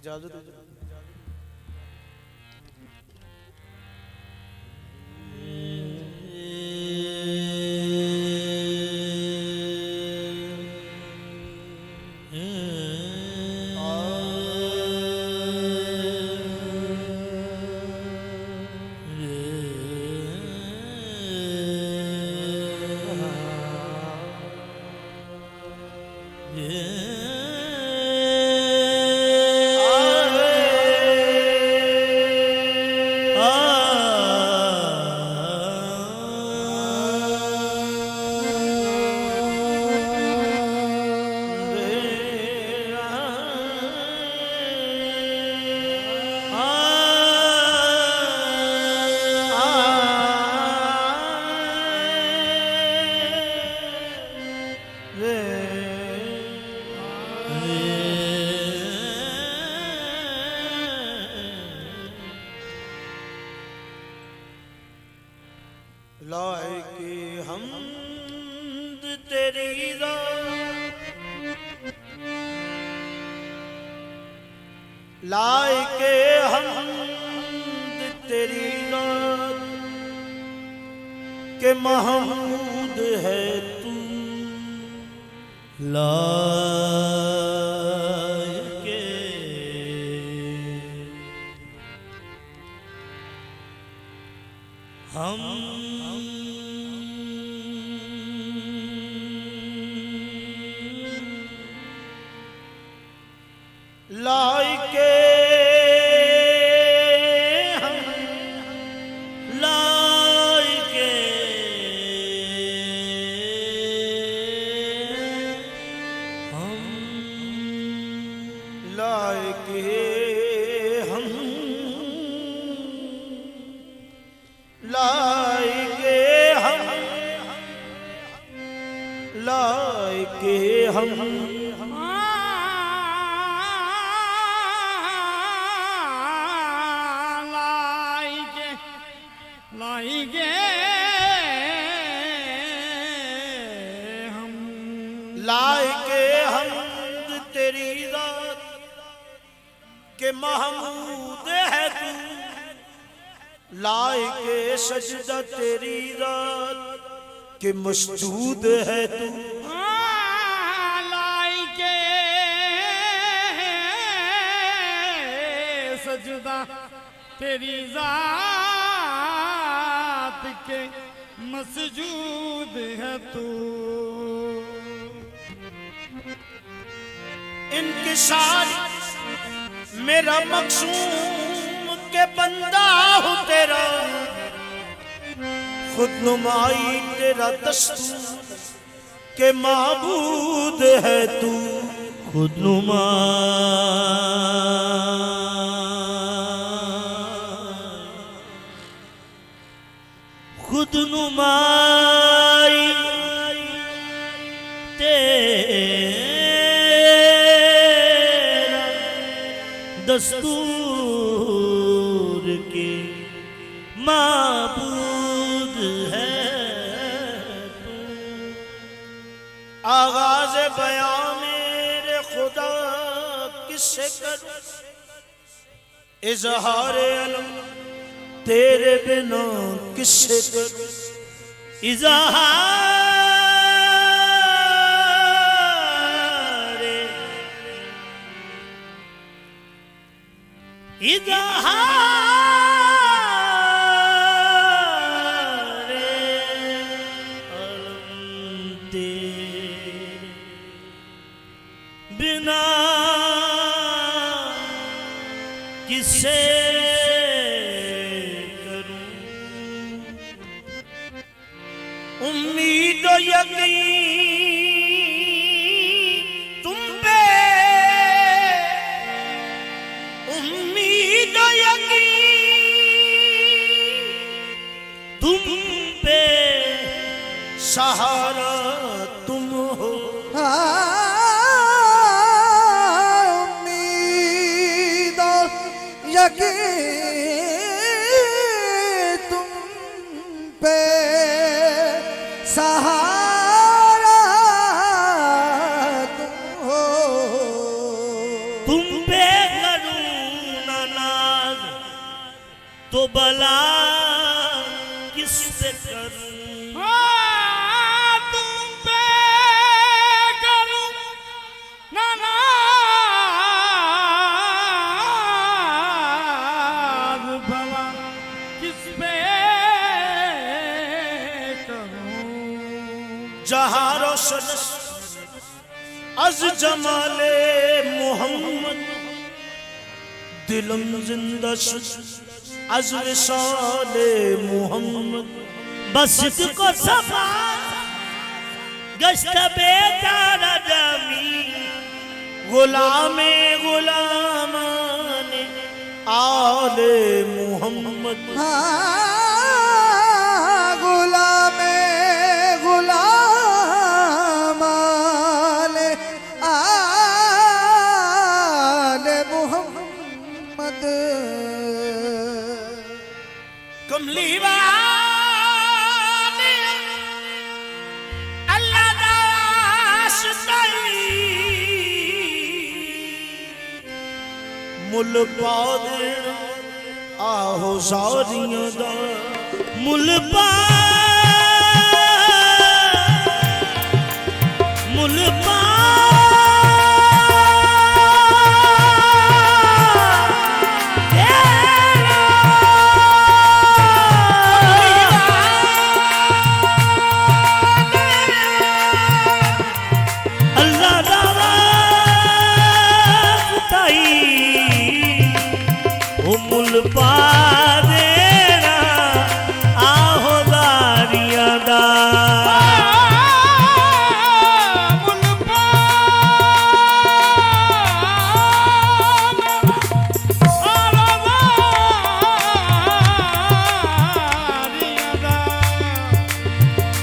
इजाजत। लायके हमद तेरी लायके हमद तेरी के महमूद है तू लायके हम लायके हम लायके हम लायके हम लायके हम लायके हम लायके हमद तेरी ज़ात के महमूद है तू लायके सजदा तेरी ज़ात के मसजूद है तू लायके सजदा तेरी ज़ात के मसजूद है तू इंकिसार मेरा मकसूम के बंदा हूँ तेरा खुद नुमाई तेरा दस्तूर के माबूद है तू खुद नुमाई तेरा दस्तूर के माबूद है तू आगाज़ बयां मेरे खुदा किससे करूं इज़हार अलम तेरे बिना किससे करूं इज़हार अलम तेरे बिना किससे करूं उम्मीद और यकीन तुम पे उम्मीद और यकीन तुम पे सहारा तुम हो उम्मीद और यकीन तुम पे सहारा तुम हो तुम पे करूं तो भला किस पे करूं? तुम पे करूं ना नाज भला किस पे करूं? जहां रोशन अज जमाले मोहम्मद दिलम जिंदा शुद अज विसाले मोहम्मद बस को सफा गश्त बेचारा जमी गुलामे गुलामाने आले मोहम्मद गुलामे गुलाम आले आले मोहम्मद कमली वाले अल्लाह दास्ताई मुल पा देना आहो सारियां दा मुल पा मुल पा मुल पा देना आहो दारियां दा मुल पा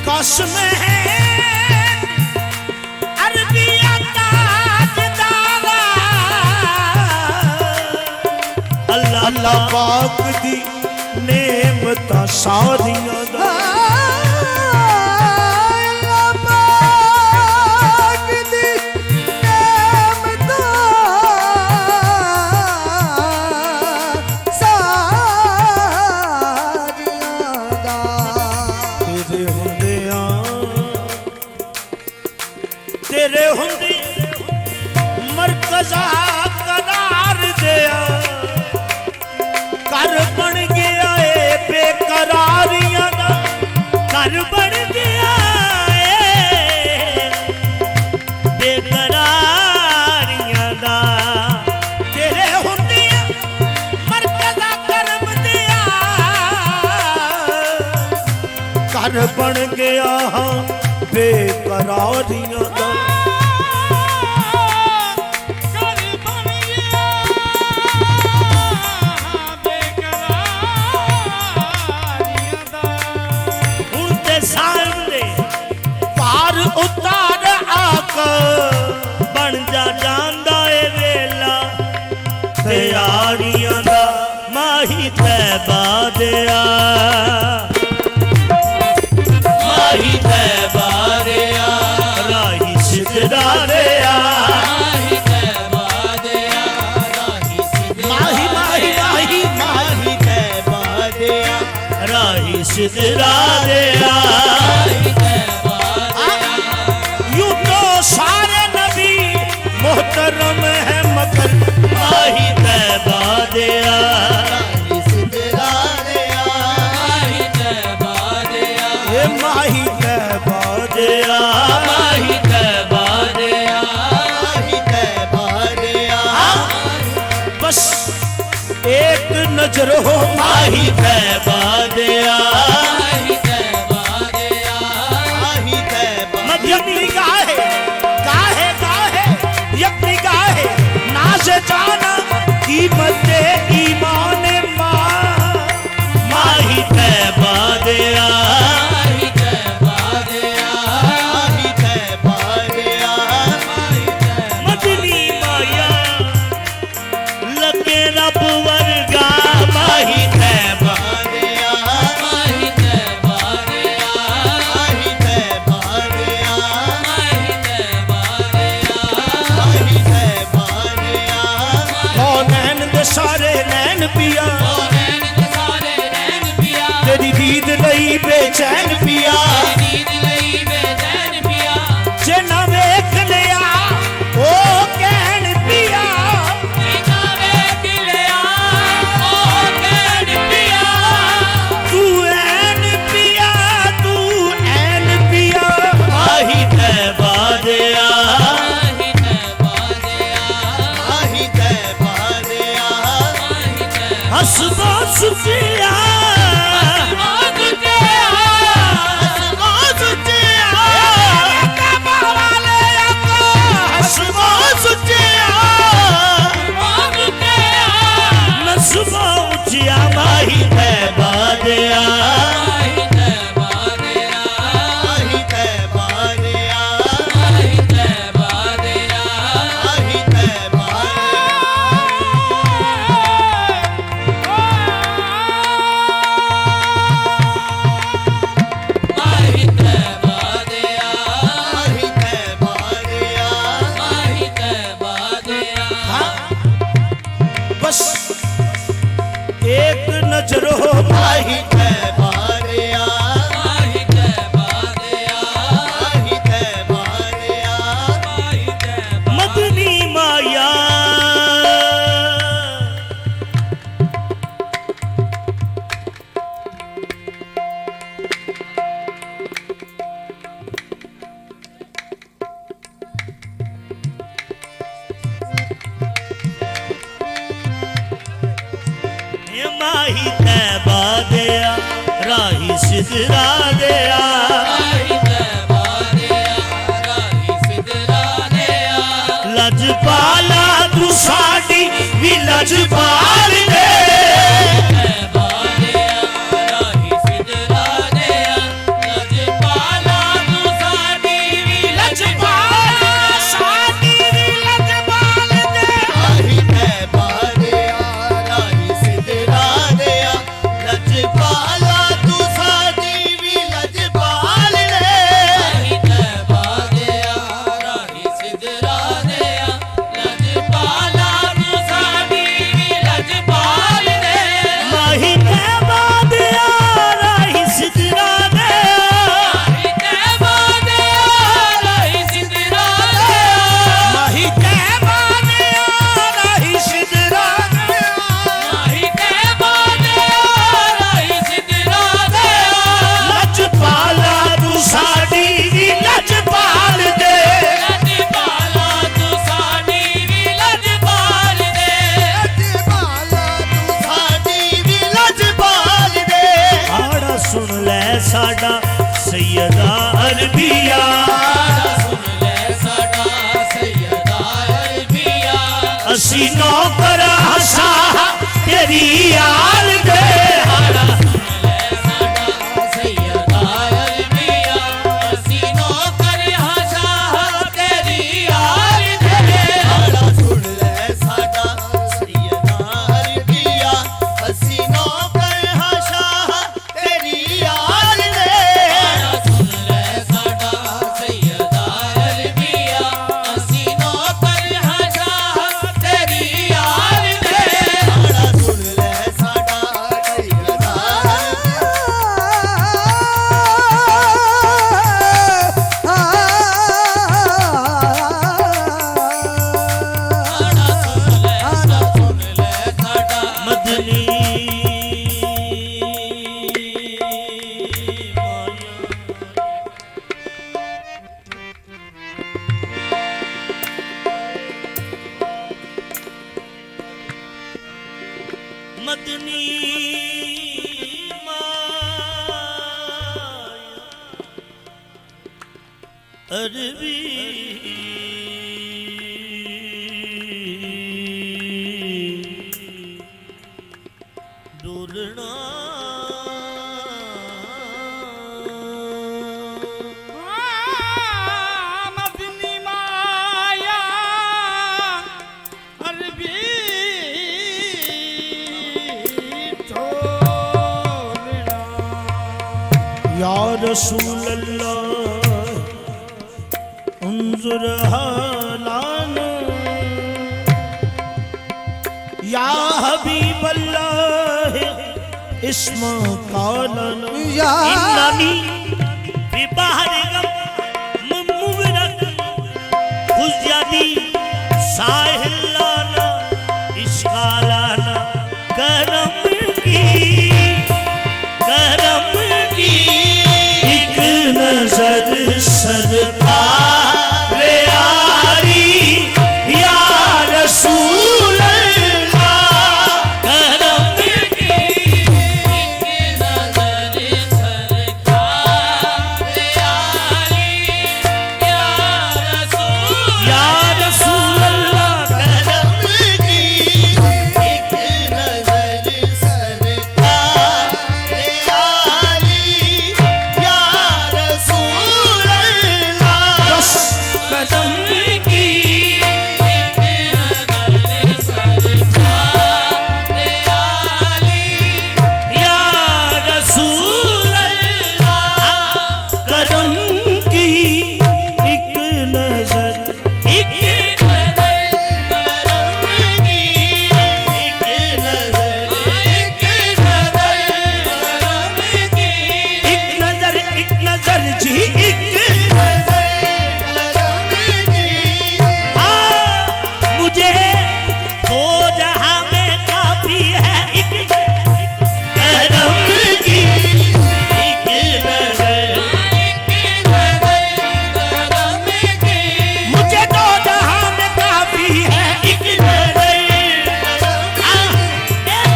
कसम है अरबिया ताजदारा अल्लाह पाक दी नेमत सारियां दा अल्लाह पाक दी नेमत सारियां दा तेरे हुंदे मरकज़ा करार दिया घर बन गया है बेकरारियां दा घर बन गया है बेकरारियां दा तेरे हुंदे मरकज़ा करम दिया घर बन गया हाँ बेकरारियां दा उतार आका बन जा जांदा ए वेला तैयारियां दा माही तैबा दिया माही तैबा दिया राही सिदरा दिया माही तैबा दिया राही सिदरा माही माही माही माही तैबा दिया राही सिदरा दिया सारे नबी मोहतरम है मगर माही तैबा दिया माही तैबा दिया ये माही तैबा दिया माही तैबा दिया माही तैबा दिया बस एक नजर हो माही तैबा दिया माही तैबा दिया माही तैबा मदनी गाहे यकनी गाहे नाज जाना कीमत ईमान माही तैबा दिया माही तैबा दिया माही तैबा दिया मदनी माया लगे रब वर्गा माही तैबा दिया माही तैबा दिया माही तैबा दिया माही तैबा दिया सारे नैन पिया ਲਈ ਬੇਚੈਨ ਪਿਆ नींद लई बेचैन पिया ਜੇ ਨਾ ਵੇਖ ਲਿਆ ਉਹ ਕਹਿਣ ਪਿਆ बिना वेख लिया ओ कहन पिया ਤੂੰ ਐਨ ਪਿਆ ਤੂੰ ਐਨ ਪਿਆ ਆਹੀ ਤੈਬਾ ਦਿਆ आही तैबा दिया ਆਹੀ ਤੈਬਾ ਦਿਆ आही तैबा ਹਸਬਾ ਸੁਚਿਆ मौत दिया ਹਸਬਾ ਸੁਚਿਆ ਕਬਾ ਵਾਲੇ ਹਸਬਾ ਸੁਚਿਆ मौत दिया ਨਸਬਾ ਉੱਚਿਆ ਮਾਹੀ ਤੈਬਾ ਦਿਆ आही तैबा दिया ਆਹੀ ਤੈਬਾ ਦਿਆ आही तैबा दिया ਆਹੀ ਤੈਬਾ आही तैबा दिया ਆਹੀ ਤੈਬਾ ਦਿਆ आही तैबा दिया बस एक नजर हो माही तैबा दिया आही तैबा दिया माही तैबा दिया आही तैबा मदनी माया ये माही तैबा दिया राही सिदरा दिया आही तैबा दिया राही सिदरा दिया लजपाला तू साडी भी लजपाल दे तैबा दिया राही सिदरा दिया लजपाला तू साडी वी लजपाला साडी भी लजपाल दे आही तैबा दिया राही सिदरा दिया लजपाला तू साडी भी लजपाल दे आही तैबा दिया राही सिदरा दिया लजपाला तू साडी वी लजपाल दे माही तैबा दिया राही सिदरा दे आही तैबा दिया राही सिदरा दिया माही तैबा दिया राही सिदरा दे आही तैबा दिया राही सिदरा दिया लजपाला तू साडी भी लजपाल दे लजपाला तू साडी वी लजपाल दे ਸਾਡੀ ਵੀ ਲਜਪਾਲ ਦੇ ਆੜਾ ਸੁਣ ਲੈ ਸਾਡਾ ਸੈਯਦਾ ਅਰਬੀਆ सुन ले साडा सैयदा अरबिया ਅਸੀਂ ਨੌਕਰ ਹਸਾ ਤੇਰੀ ਆਲ ਦੇ ਆੜਾ सुन ले साडा सैयदा अरबिया असी नौकर हां शाह तेरी यार दे ਆੜਾ ਸੁਣ ਲੈ ਸਾਡਾ ਸੈਯਦਾ ਅਰਬੀਆ ਅਸੀਂ ਨੌਕਰ ਹਸਾ ਤੇਰੀ ਆਲ ਦੇ सुन ले साडा सैयदा अरबिया असी नौकर हां शाह तेरी यार दे ਆੜਾ ਸੁਣ ਲੈ ਸਾਡਾ ਸੈਯਦਾ सुन ले साडा मदनी मदनी अरबी डोलना मदनी माया अरबी ढोलना या रसूल अल्लाह उन्जुर हालान या हबीब अल्लाह इसम कालन या इन्नानी विबाहरिगम मुमुगरक खुजयादी साहिलाना इश्कालाना करम की एक नजर सरकार यारी या रसूल अल्लाह करम की नजर सरकार यारी या रसूल या रसूल अल्लाह करम की एक नजर सरकार यारी या रसूल अल्लाह बस कदम की एक नजर सरकार यारी या रसूल अल्लाह करम की एक नजर एक एक नजर जी हाँ मुझे दो जहां में काफी है एक करम की एक नजर मुझे दो जहां में काफी है एक नजर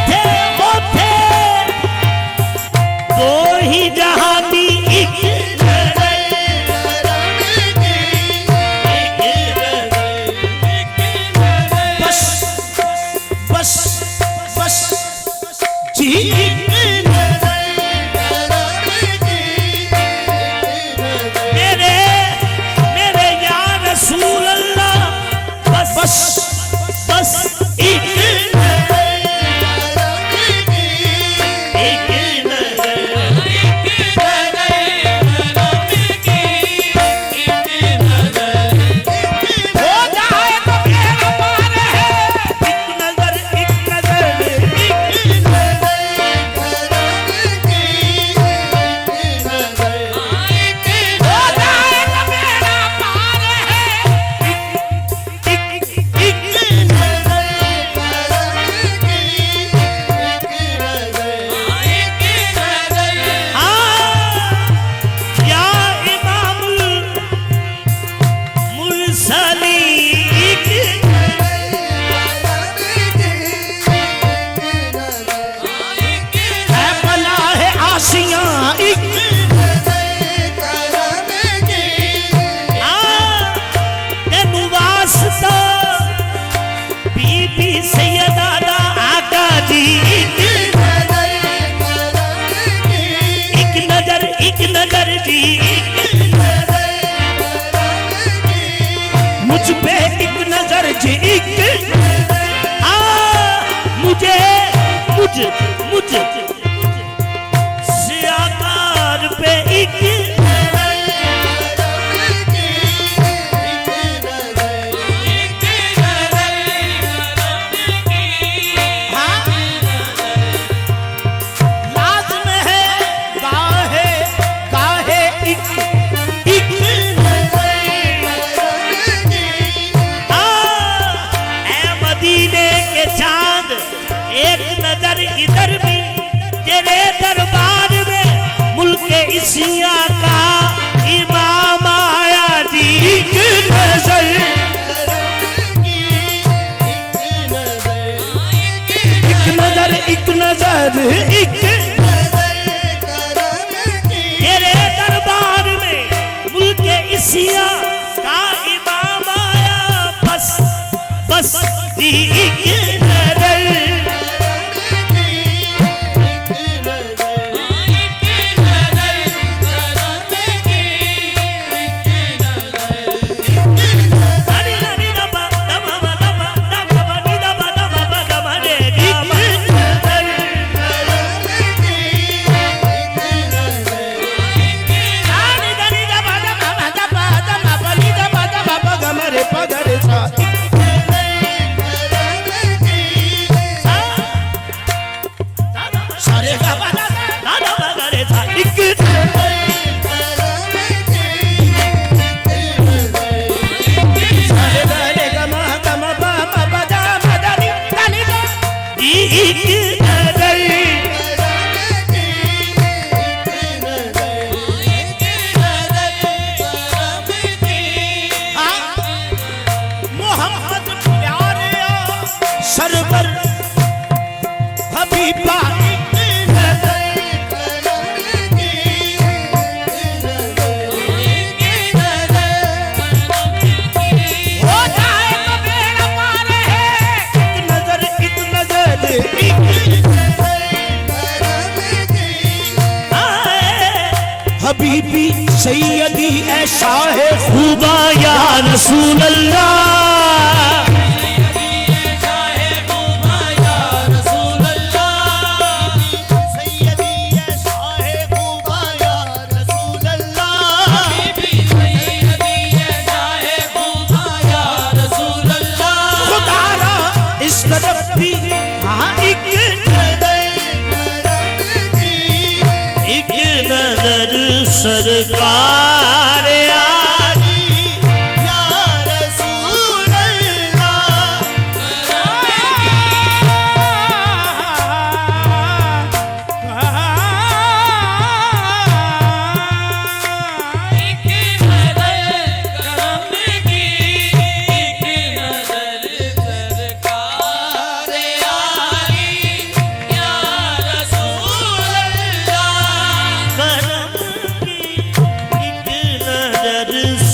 थे वो थे दो ही जहानी एक बस बस बस जी मेरे मेरे या रसूल अल्लाह बस बस बस एक हो जाए तो मेरा पार है एक नजर हो जाए तो मेरा पार है हाँ या इमामुल मुरसलीन है भला है आसियां एक तेनु वास्ता बीबी सैयदा दा आका जी एक नजर जी मुझ पे एक नजर जी मुझे सियाकार पे एक लाज़िम है गाहे एक ऐ मदीने के चांद एक नजर इधर भी तेरे दरबार में मुल्के इसिया का इमाम आया जी एक नजर तेरे दरबार में मुल्के इसिया का इमाम आया बस बस एक नजर दादा बगरे था एक मोहम्मद प्यारे सरवर हबीबा हो जाए तो बेड़ा पार है एक नजर हबीबी सैयदी ऐसा है खुदा या रसूल अल्लाह खुदारा इस तरफ भी हाँ एक नजर सरकार आली या रसूल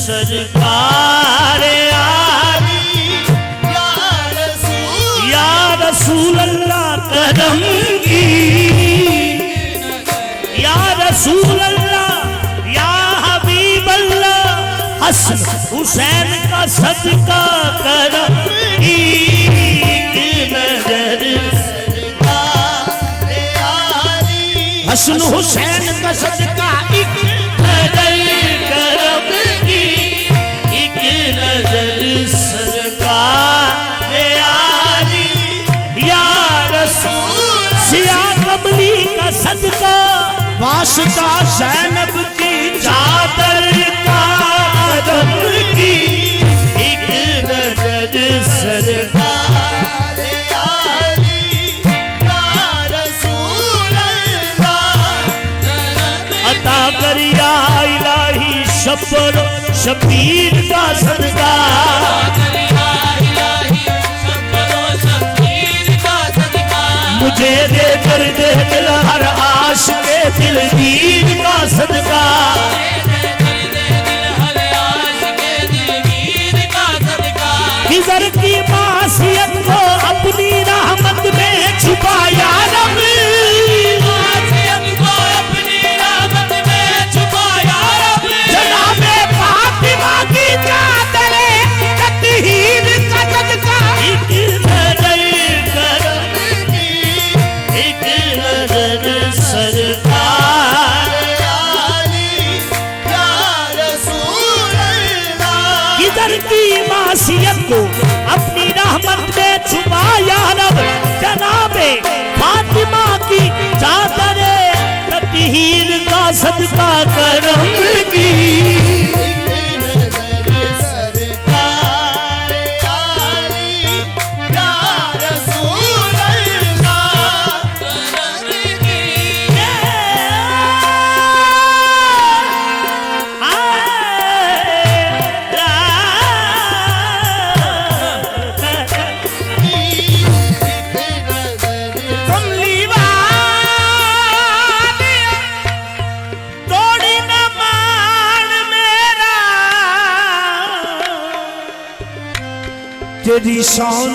सरकार आली या रसूल अल्लाह करम की या रसूल अल्लाह या हबीब अल्लाह हसन हुसैन का सदका करम की नजर हसन हुसैन का सदका एक नजर करम की एक नजर सरकार आली या रसूल सिया कमली का सदका वास्ता ज़ैनब की चादर का अदब की एक नजर सरकार अता कर या इलाही शब्बरो शबीर का सदका मुझे दे कर दे दिल हर आश के दिलगीर का सदका खिज़र की मासियत को अपनी रहमत में छुपाया रब जनाबे फातिमा की चादर तत्हीर का सदका एक नजर करम एक नजर सरकार किधर की मासियत को अपनी रहमत में छुपाया रब जनाबे फातिमा की चादर तत्हीर का सदका करम की तेरी शान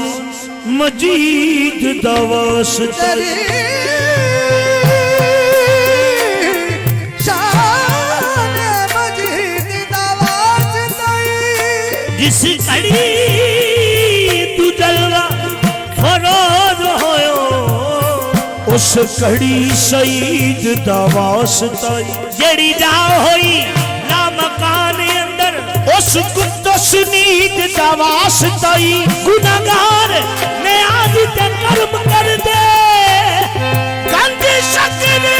मजीद दवास तेरी शान मजीद दवास जिस घड़ी तू जलवा फरोज होयो उस घड़ी शहीद दवास जेड़ी जा होई ना मकान अंदर उस कुद्दस नींद दवास तई गुनाहगार ने आज ते कर्म कर दे गंज शक्र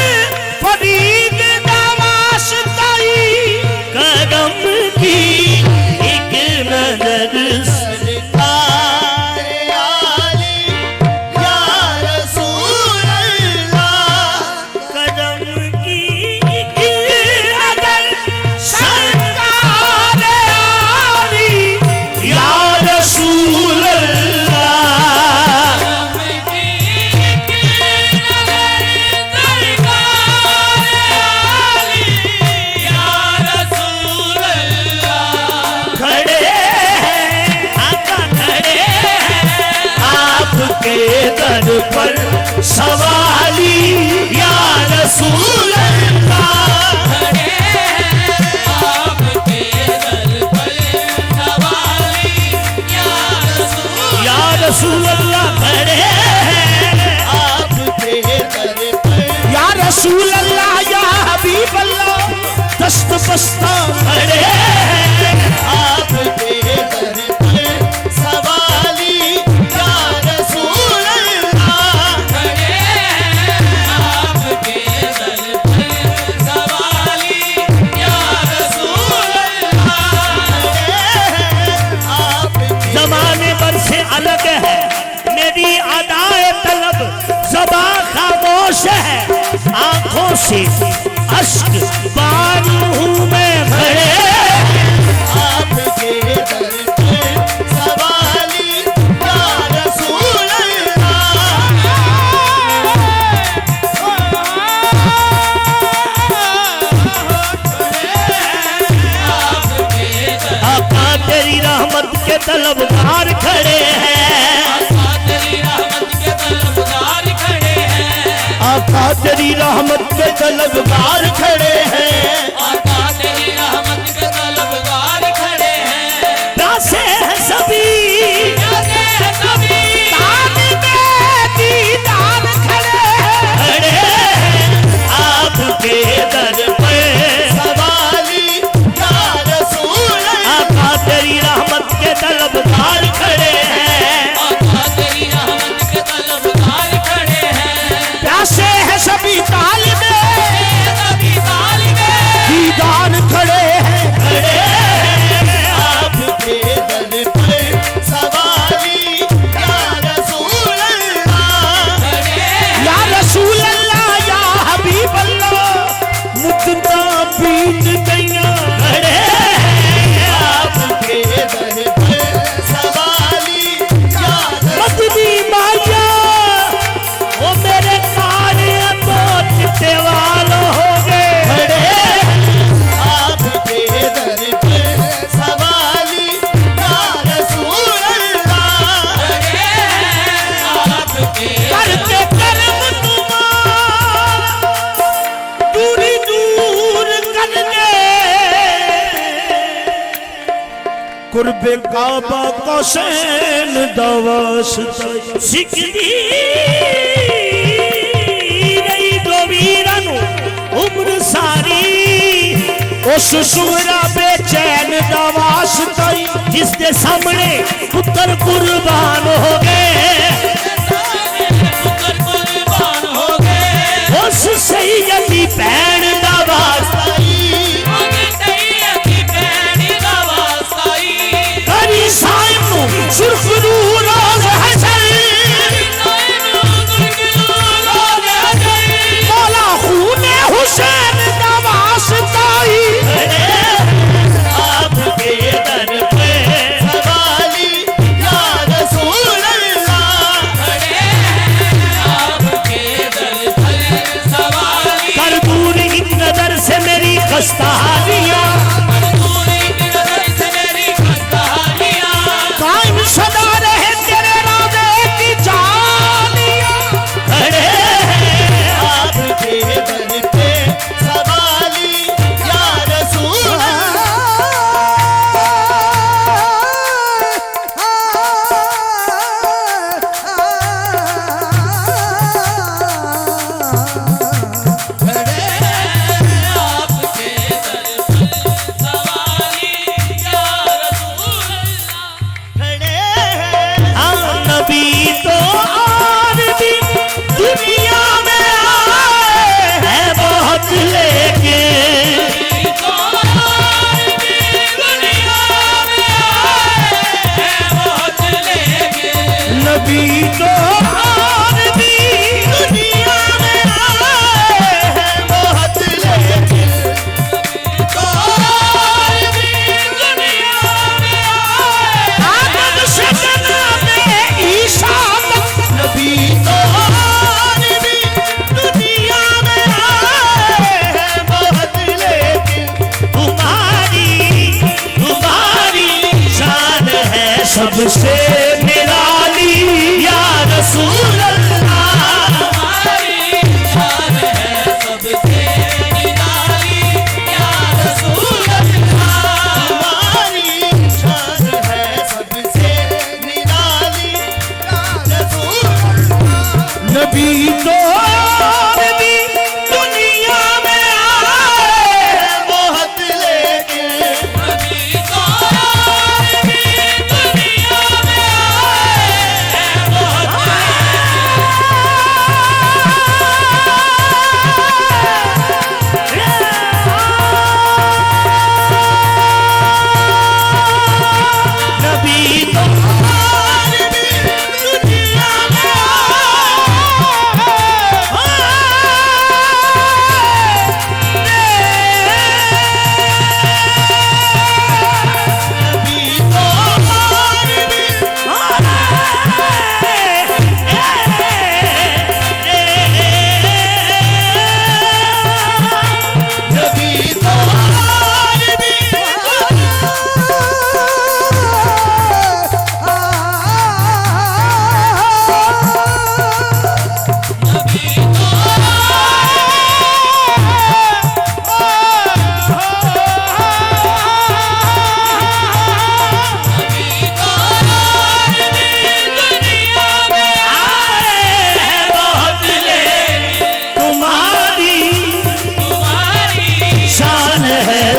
दस्त बस्ता खड़े हैं। आपके दर पे सवाली या रसूल अल्लाह। खड़े हैं आपके दर पे सवाली या रसूल आपके जमाने भर से अलग है मेरी अदाए तलब, ज़बा खामोश है, आंखों से अश्क बारू हूँ मैं खड़े। आपके दर पे सवाली या रसूल आका तेरी रहमत के तलबगार खड़े हैं। तेरी रहमत के तलबगार खड़े हैं। आका तेरी रहमत के तलबगार खड़े हैं। आका तेरी रहमत के तलबगार खड़े हैं। प्यासे हैं सभी प्यासे हैं सभी तालिबे दीदार खड़े हैं। आपके दर पे सवाली या रसूल आका तेरी रहमत के तलबगार खड़े हैं। आका तेरी रहमत के तलबगार खड़े हैं। प्यासे हैं सभी तालिबे सभी तालिबे दीदार खड़े हैं। आपके दर पे सवाली या रसूल अल्लाह। या रसूल अल्लाह या हबीब अल्लाह, मुद्दा बीत गईयां खड़े हैं। आपके दर पे सवाली या मदनी माया वो मेरे काने तो चिट्टे वाल हो गए। आपके दर पे सवाली या रसूल अल्लाह। करके कर्म तुम्हारा दूरी दूर कर दे, कुर्बे काबा को सैन दवास सिकदी रही दो वीरन उम्र सारी, उस सुमरा बेचैन दवास तई जिसके सामने पुत्र कुर्बान हो गए। पुत्र कुर्बान हो गए। उस सैयदी भैन दवास करी साइम सुरखरू रोज हसन, मौला खूने हुसैन दवास ताई। आपके दर पे सवाली या रसूल अल्लाह। कर दूर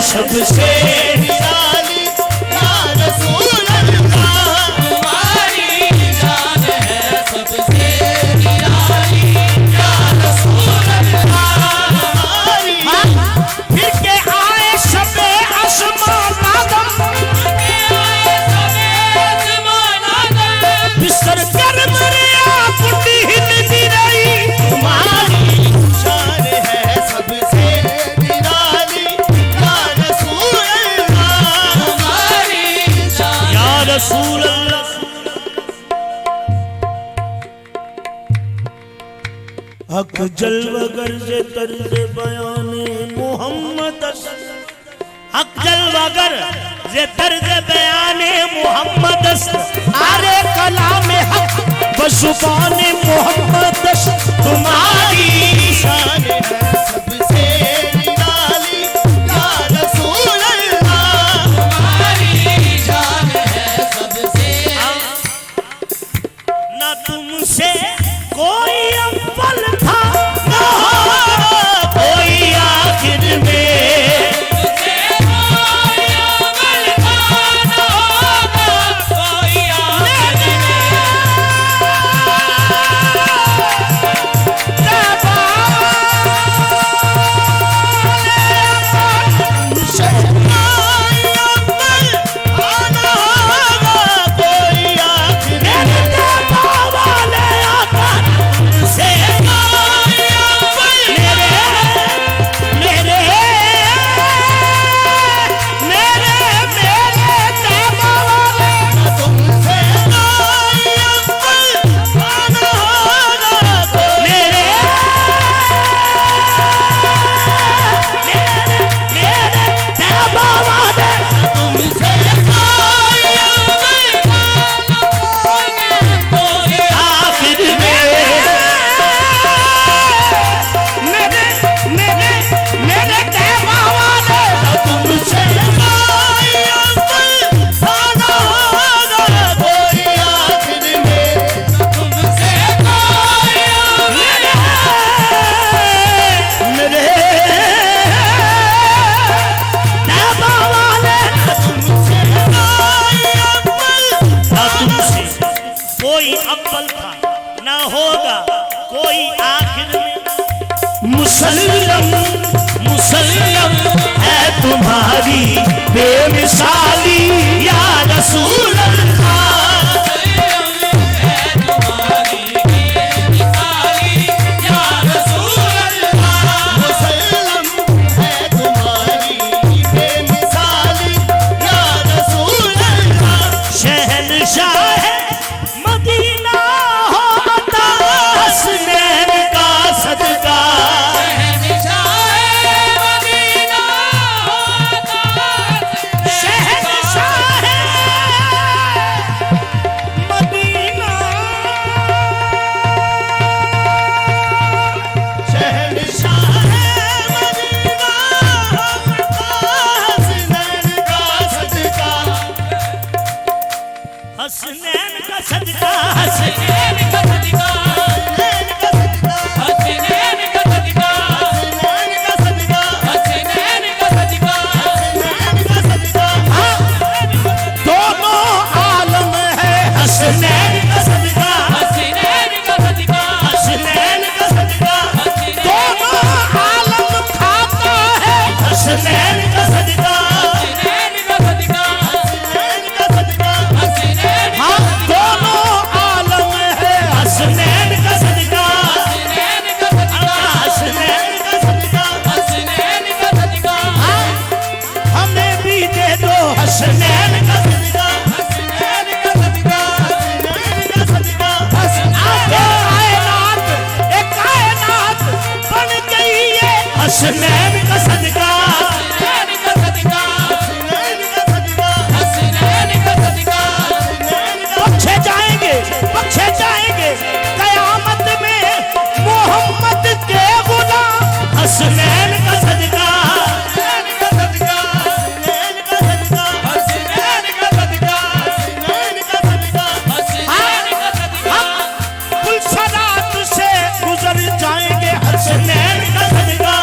सबसे निराली या रसूल अल्लाह। तुम्हारी जान है सबसे निराली या रसूल अल्लाह। फिर के आए सबे आसमान आदम बिस्तर कर मरिया कुटी हिलती रही। तुम्हारी शान है सबसे निराली या रसूल अल्लाह। तुम्हारी जान या रसूल अल्लाह। हक जलवा गर्जे तर्जे बयाने मोहम्मद हक जलवा गर्जे तर्जे बयाने मोहम्मद आरे कलाम हक बजुबाने मोहम्मद तुम्हारी शान है सबसे निराली या रसूल अल्लाह। तुम्हारी जान है सबसे न तुमसे कोई अव्वल था न होगा कोई आखिर में। कोई अमल खाना होगा कोई आखिर कोई अव्वल था न होगा कोई आखिर में। मुसल्लम मुसल्लम है तुम्हारी बेमिसाली या रसूल अल्लाह। मुसल्लम है तुम्हारी बेमिसाली या रसूल अल्लाह। शहनशाह है मदीना होता हसनैन का सदका। शहनशाह है मदीना शहंशाह है मदीना हसनैन का सदका। हसनैन का सदका हसनैन हसनैन का सदका हसनैन का सदका हसनैन का सदका। दोनों आलम है हसनैन का सदका हसनैन का सदका। दोनों आलम खाता है हसनैन का सदका। हसनैन का सदका हाँ दोनों आलम है हसनैन का सदका। हसनैन का सदका हाँ हमें भी दे दो हसनैन का सदका। कायनात बन गई है हसनैन का सदका। बख्शे जाएंगे कयामत में मोहम्मद के गुलाम हसनैन का सदका। गुलशनात से गुजर जाएंगे हसनैन का सदका।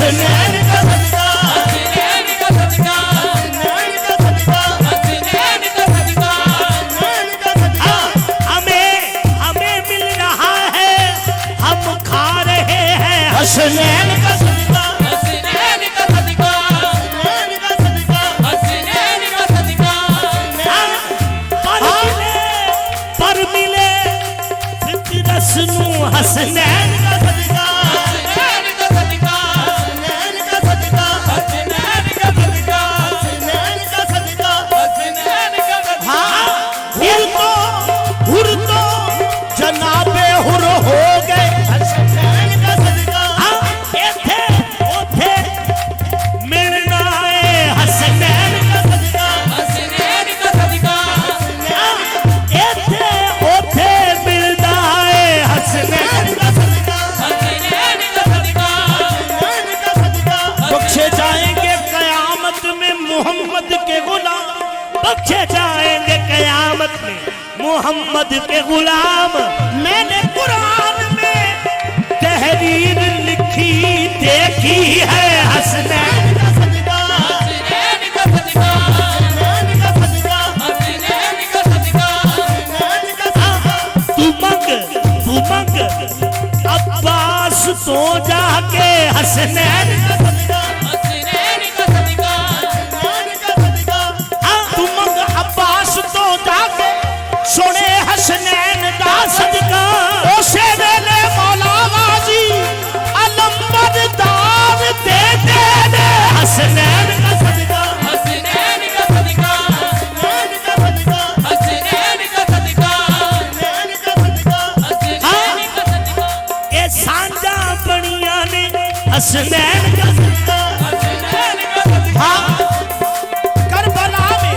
हसनैन का सदका, हसनैन का सदका, हसनैन का सदका, हसनैन का सदका, हसनैन का सदका। हमें मिल रहा है, हम खा रहे हैं हसनैन का सदका, हसनैन का सदका, हसनैन का सदका। हसनैन का सदका, पर मिले फितरस नू हसनैन का सदका, हसनैन का सदका, हसनैन का सदका, हसनैन का सदका, हसनैन का सदका। हसनैन का सदका। हुर तो जनाबे हुर हो गए हसनैन का सदका। एथे ओथे मिलना है हसनैन का सदका, हसनैन का सदका, एथे ओथे मिलना है हसनैन का सदका, हसनैन का सदका, हसनैन का सदका। बख्शे जाएंगे कयामत में मोहम्मद के गुलाम, बख्शे जाएंगे कयामत में मोहम्मद के गुलाम। मैंने कुरान में तहरीर लिखी देखी है हसनैन का सदका, हसनैन का सदका, हसनैन का सदका, हसनैन का सदका, हसनैन का सदका। तुमक अब्बास तो जाके हसनैन का सदका, हसनैन का सदका, हसनैन का सदका। तुमक अब्बास तो जाके सुने हसनैन का सदका। उसे वेले मौला गाजी अलंबरदार दे दे हसनैन का सदका, हसनैन का सदका, हसनैन का सदका, हसनैन का सदका, हसनैन का सदका। हसनैन का सदका, ए सांझा बनिया ने हसनैन का सदका। हसनैन का सदका, हाँ, करबला में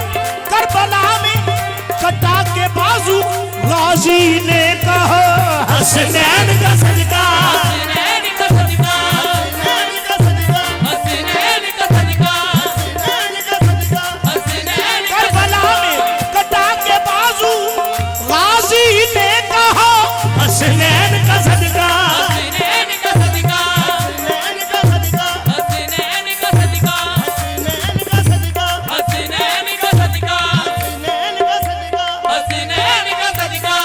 कटा के बाजू गाजी ने कहा हसनैन का सदका, हसनैन का सदका, हसनैन का सदका, हसनैन का सदका, हसनैन का सदका। हसनैन का करबला में कटा के बाजू गाजी ने कहा हसनैन का सदका, हसनैन का सदका, हसनैन का सदका, हसनैन का सदका, हसनैन का सदका, हसनैन का सदका, हसनैन का सदका। हसनैन का सदका,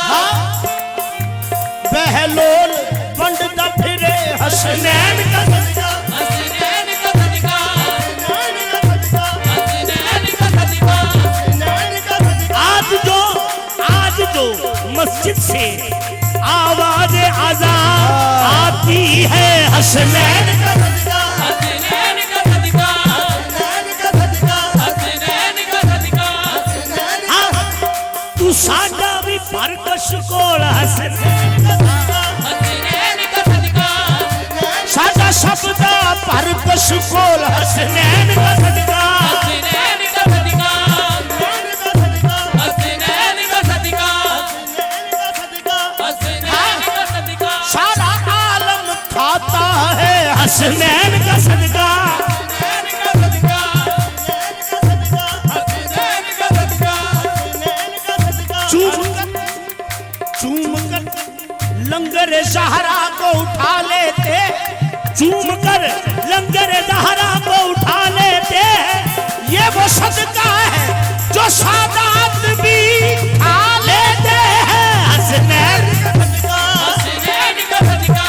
बहलोल बंडता फिरे हसनैन का सदका, हसनैन का सदका, हसनैन का सदका, हसनैन का सदका, हसनैन का सदका। आज जो मस्जिद से आवाज अज़ान आती है हसनैन का सदका, हसनैन का सदका, हसनैन का सदका, हसनैन का सदका, हसनैन का। तू साडा भी परकश कोल हसनैन का सदका, हसनैन का सदका, साडा शब्दा परकश कोल हसनैन का सदका, हसनैन का सदका, हसनैन का सदका, हसनैन का सदका, हसनैन का सदका। हसनैन का सदका, सारा आलम खाता है हसनैन का सदका, हसनैन का सदका, हसनैन का सदका, हसनैन का सदका, हसनैन का सदका। चूम कर लंगर जहरा को उठा लेते, चूम कर लंगर जहरा को उठा लेते। ये वो सदका है जो सादात भी खा लेते हैं हसनैन का सदका, हसनैन का सदका,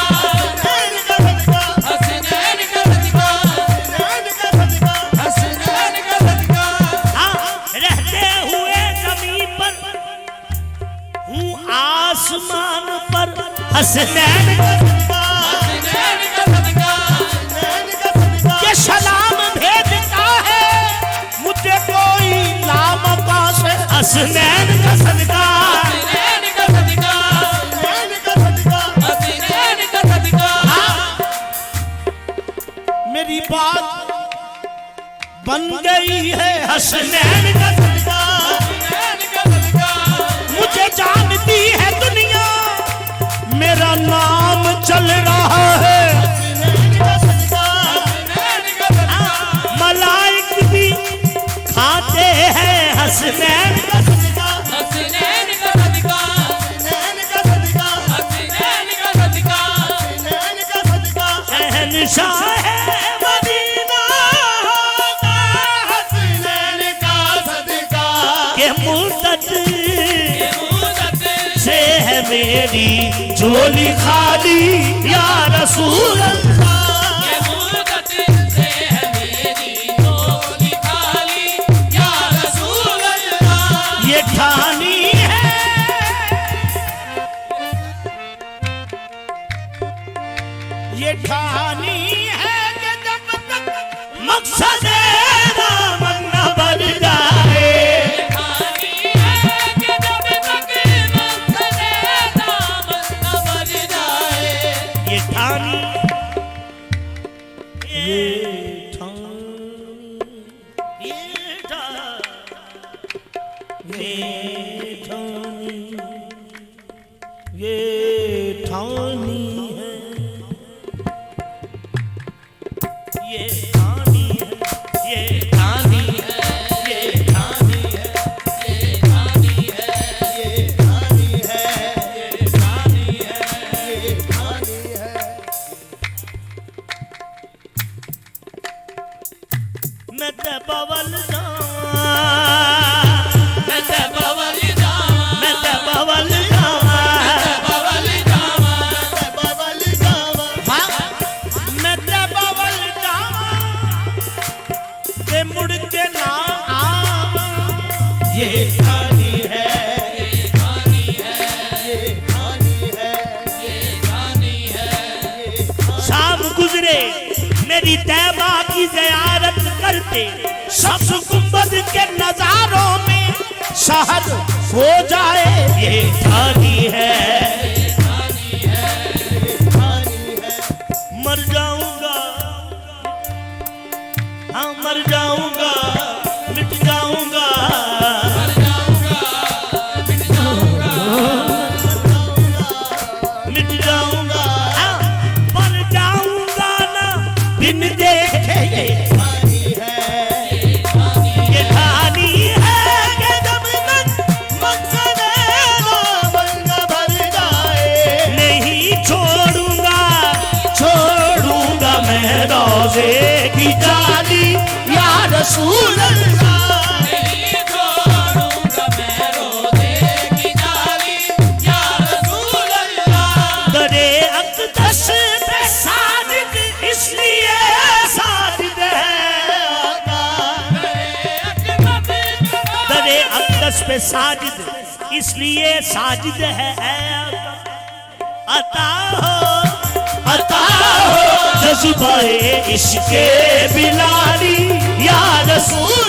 हसनैन का सदका, हसनैन का सदका, हसनैन का सदका। हसनैन का सदका, रहते हुए जमीन पर हूँ आसमान पर हसनैन का सदका, हसनैन का सदका, हसनैन का सदका। ये सलाम भेजता है मुझे कोई लामका से हसनैन का सदका, हसनैन का सदका, हसनैन का सदका। हसनैन का सदका, मेरी बात बन गई है हसनैन का सदका, हसनैन का सदका, मुझे जानती है दुनिया मेरा नाम चल रहा है हसनैन का सदका, हसनैन का सदका, मलाइक भी खाते हैं हसनैन का सदका, हसनैन का सदका, हसनैन का सदका, हसनैन का सदका, हसनैन का सदका। शहंशाह है झोली खाली या रसूल अल्लाह। ये मुद्दत से है मेरी झोली खाली या रसूल अल्लाह। ये ठानी है, ये ठानी है कि जब तक मकसद दामन न बन जाए। ये ठानी है कि जब तक मकसद दामन न बन जाए। ये ठानी, ये ठानी, ये ठानी, ये ठानी है, ये ठानी है, ये ठानी है, ये ठानी है, ये ठानी है, ये ठानी है, ये ठानी है। ये ठानी है। मैं ते बवल मैं ते बवल जावां, मैं ते बवल बवल जावां। बबल जावा मैं ते बवल ते मुड़ के ना आवा। ये ठानी है, ये ठानी है, ये ठानी है, ये ठानी है। शाम गुजरे मेरी तैबा की ज़ियारत करते, शख्स गुंबद के नजारों में शहद हो जाए। ये ठानी है, ये ठानी है, ये ठानी है। मर जाऊंगा, हाँ मर जाऊंगा, मिट जाऊंगा, मर जाऊंगा, मिट जाऊंगा। मिट जाऊंगा, हाँ, मर जाऊंगा ना बिन देखे। ये ठानी है, ये ठानी ये ठानी है कि जब तक मकसद दामन न बन जाए। नहीं छोड़ूंगा, छोड़ूंगा मैं रोज़े की जाली या रसूल अल्लाह। नहीं छोड़ूंगा मैं रोज़े की जाली या रसूल अल्लाह। दरे अक़दस पे साजिद इसलिए साजिद है आका। दरे अक़दस पे साजिद इसलिए साजिद है आका। अता हो जज़्बा-ए इश्क़ बिलाली या रसूल